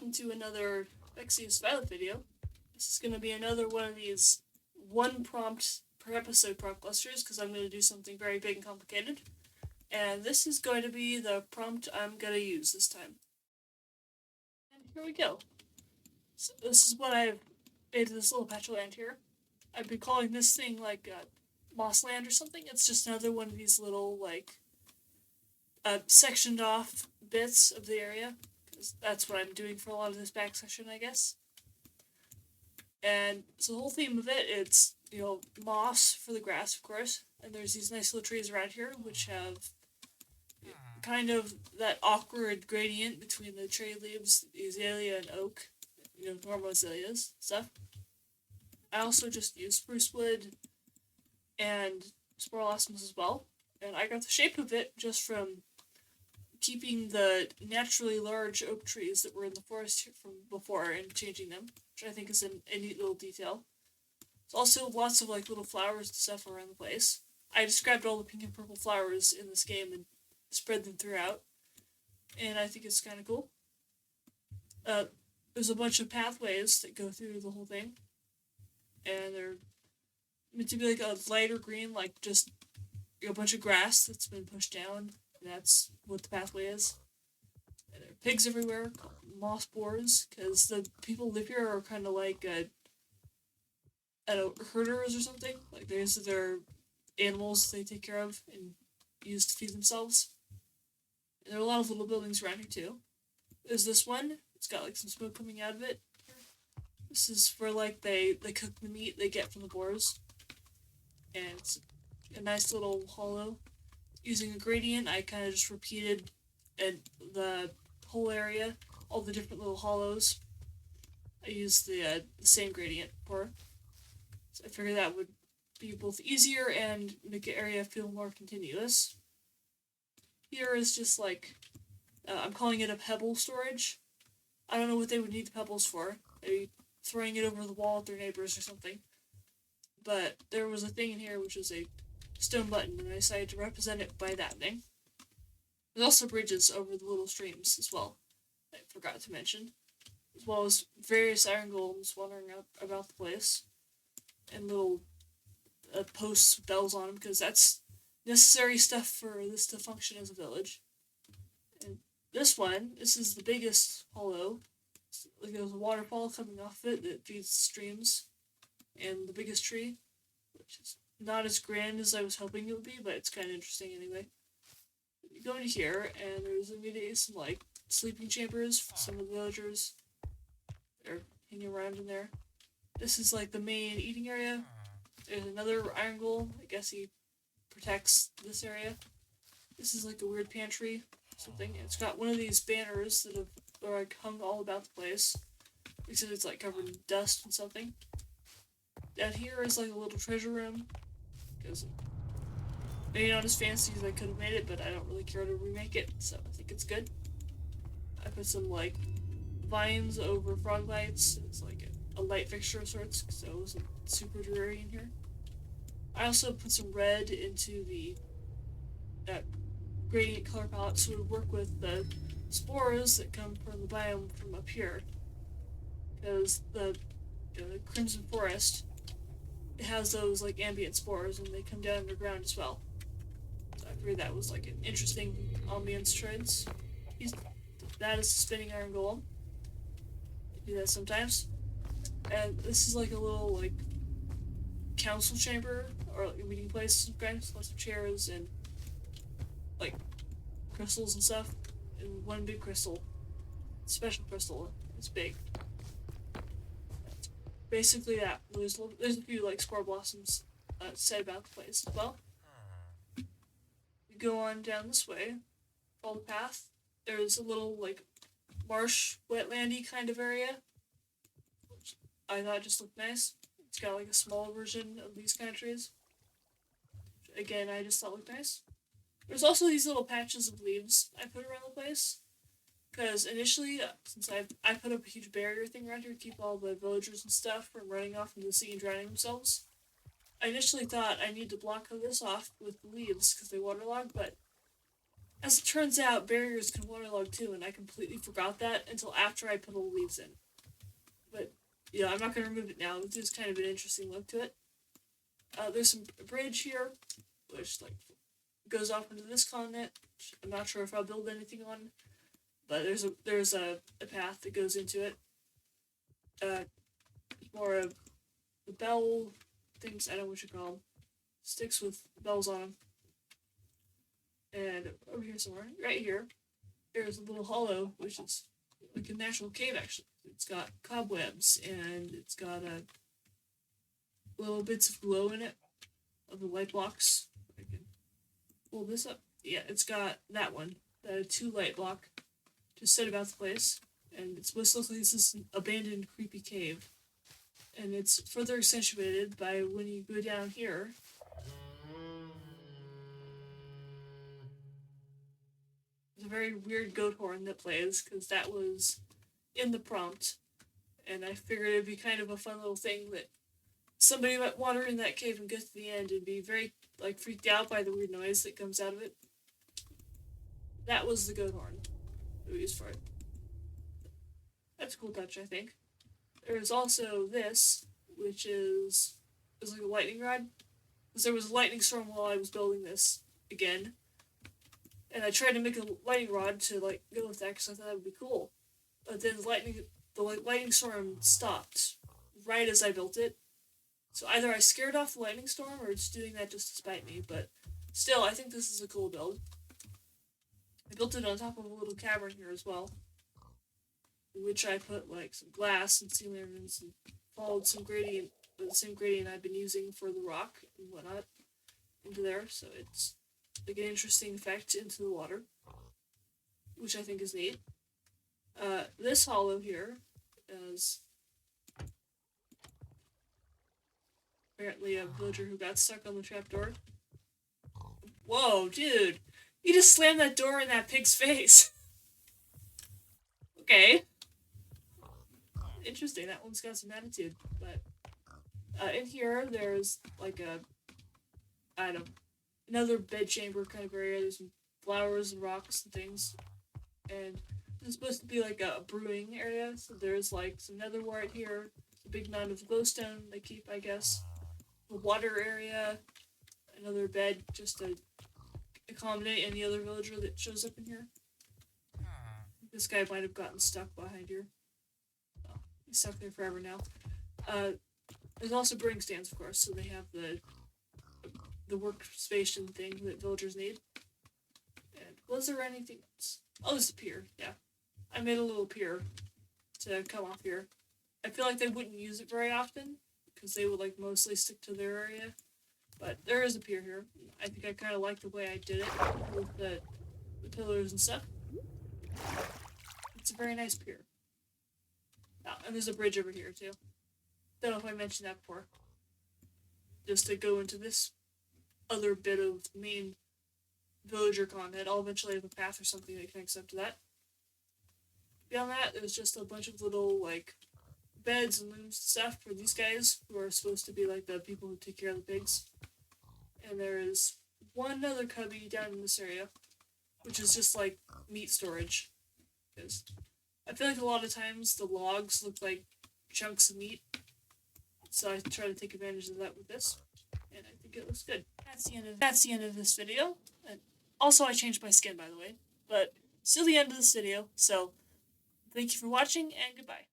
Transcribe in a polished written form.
welcome to another Vexious Violet video. This is going to be another one of these one prompt per episode prompt clusters because I'm going to do something very big and complicated. And this is going to be the prompt I'm going to use this time. And here we go. So this is what I've made this little patch of land here. I've been calling this thing like Mossland or something. It's just another one of these little sectioned off bits of the area. That's what I'm doing for a lot of this back section, I guess. And so the whole theme of it's, moss for the grass, of course. And there's these nice little trees around here, which have kind of that awkward gradient between the tree leaves, the azalea and oak, normal azaleas stuff. I also just use spruce wood and sporolosmus as well. And I got the shape of it just from keeping the naturally large oak trees that were in the forest from before and changing them, which I think is a neat little detail. There's also lots of little flowers and stuff around the place. I just grabbed all the pink and purple flowers in this game and spread them throughout, and I think it's kind of cool. There's a bunch of pathways that go through the whole thing, and they're meant to be a lighter green, just a bunch of grass that's been pushed down. That's what the pathway is. And there are pigs everywhere, moss boars, because the people who live here are kind of herders or something. These are their animals they take care of and use to feed themselves. And there are a lot of little buildings around here too. There's this one. It's got some smoke coming out of it. This is for they cook the meat they get from the boars. And it's a nice little hollow. Using a gradient, I kind of just repeated the whole area, all the different little hollows. I used the same gradient for. So I figured that would be both easier and make the area feel more continuous. Here is just I'm calling it a pebble storage. I don't know what they would need the pebbles for. Maybe throwing it over the wall at their neighbors or something. But there was a thing in here which is a stone button, and I decided to represent it by that thing. There's also bridges over the little streams as well, I forgot to mention, as well as various iron golems wandering up about the place, and little posts with bells on them, because that's necessary stuff for this to function as a village. And this is the biggest hollow. There's a waterfall coming off it that feeds streams, and the biggest tree, which is not as grand as I was hoping it would be, but it's kind of interesting anyway. You go into here, and there's immediately some, sleeping chambers for some of the villagers. They're hanging around in there. This is, the main eating area. There's another iron golem. I guess he protects this area. This is, a weird pantry or something. It's got one of these banners that are hung all about the place. Except it's, covered in dust and something. Down here is, a little treasure room. Because maybe not as fancy as I could have made it, but I don't really care to remake it, so I think it's good. I put some vines over frog lights. It's a light fixture of sorts, so it wasn't super dreary in here. I also put some red into the gradient color palette so it would work with the spores that come from the biome from up here. Because the Crimson Forest, it has those ambient spores, and they come down underground as well. So I figured that was an interesting ambience choice. That is a spinning iron golem. I do that sometimes. And this is a little council chamber or a meeting place of kinds. Lots of chairs and crystals and stuff. And one big crystal, special crystal. It's big. Basically that. There's a few spore blossoms said about the place as well. You go on down this way, follow the path. There's a little marsh, wetlandy kind of area, which I thought just looked nice. It's got a small version of these kind of trees. Which, again, I just thought looked nice. There's also these little patches of leaves I put around the place. Because initially, since I put up a huge barrier thing around here to keep all the villagers and stuff from running off into the sea and drowning themselves, I initially thought I need to block this off with the leaves because they waterlog, but As it turns out, barriers can waterlog too, and I completely forgot that until after I put all the leaves in. But, yeah, I'm not going to remove it now. It's just kind of an interesting look to it. There's some bridge here, which, like, goes off into this continent. I'm not sure if I'll build anything on, but there's a path that goes into it. More of the bell things, I don't know what you call them. Sticks with bells on them. And over here somewhere, right here, there's a little hollow, which is like a natural cave actually. It's got cobwebs and it's got little bits of glow in it, of the light blocks. I can pull this up. Yeah, it's got that one, the 2 light block, just set about the place. And it's supposed to look like this is an abandoned, creepy cave. And it's further accentuated by when you go down here. There's a very weird goat horn that plays, because that was in the prompt. And I figured it'd be kind of a fun little thing that somebody might wander in that cave and get to the end and be very, like, freaked out by the weird noise that comes out of it. That was the goat horn that we used for it. That's a cool touch, I think. There's also this, which is like a lightning rod. Because there was a lightning storm while I was building this again. And I tried to make a lightning rod to, like, go with that because I thought that would be cool. But then the lightning storm stopped right as I built it. So either I scared off the lightning storm or it's doing that just to spite me. But still, I think this is a cool build. I built it on top of a little cavern here as well, in which I put, like, some glass and sea lanterns and followed some gradient, the same gradient I've been using for the rock and whatnot, into there. So it's like an interesting effect into the water, which I think is neat. This hollow here is apparently a villager who got stuck on the trapdoor. Whoa, dude! You just slammed that door in that pig's face! Okay. Interesting, that one's got some attitude, but in here there's like another bedchamber kind of area. There's some flowers and rocks and things, and this is supposed to be like a brewing area, so there's like some netherwort here, a big mound of glowstone they keep, I guess, a water area, another bed just to accommodate any other villager that shows up in here. This guy might have gotten stuck behind here. Oh, he's stuck there forever now. There's also brewing stands, of course, so they have the workstation thing that villagers need. And was there anything else? Oh, there's a pier, yeah. I made a little pier to come off here. I feel like they wouldn't use it very often, because they would, like, mostly stick to their area. But there is a pier here. I think I kind of like the way I did it, with the pillars and stuff. It's a very nice pier. Oh, and there's a bridge over here, too. Don't know if I mentioned that before. Just to go into this other bit of main villager content. I'll eventually have a path or something that connects up to that. Beyond that, there's just a bunch of little, like, beds and looms and stuff for these guys, who are supposed to be, like, the people who take care of the pigs. And there is one other cubby down in this area, which is just, like, meat storage. Because I feel like a lot of times the logs look like chunks of meat, so I try to take advantage of that with this, and I think it looks good. That's the end of this video. And also, I changed my skin, by the way, but still the end of this video. So thank you for watching, and goodbye.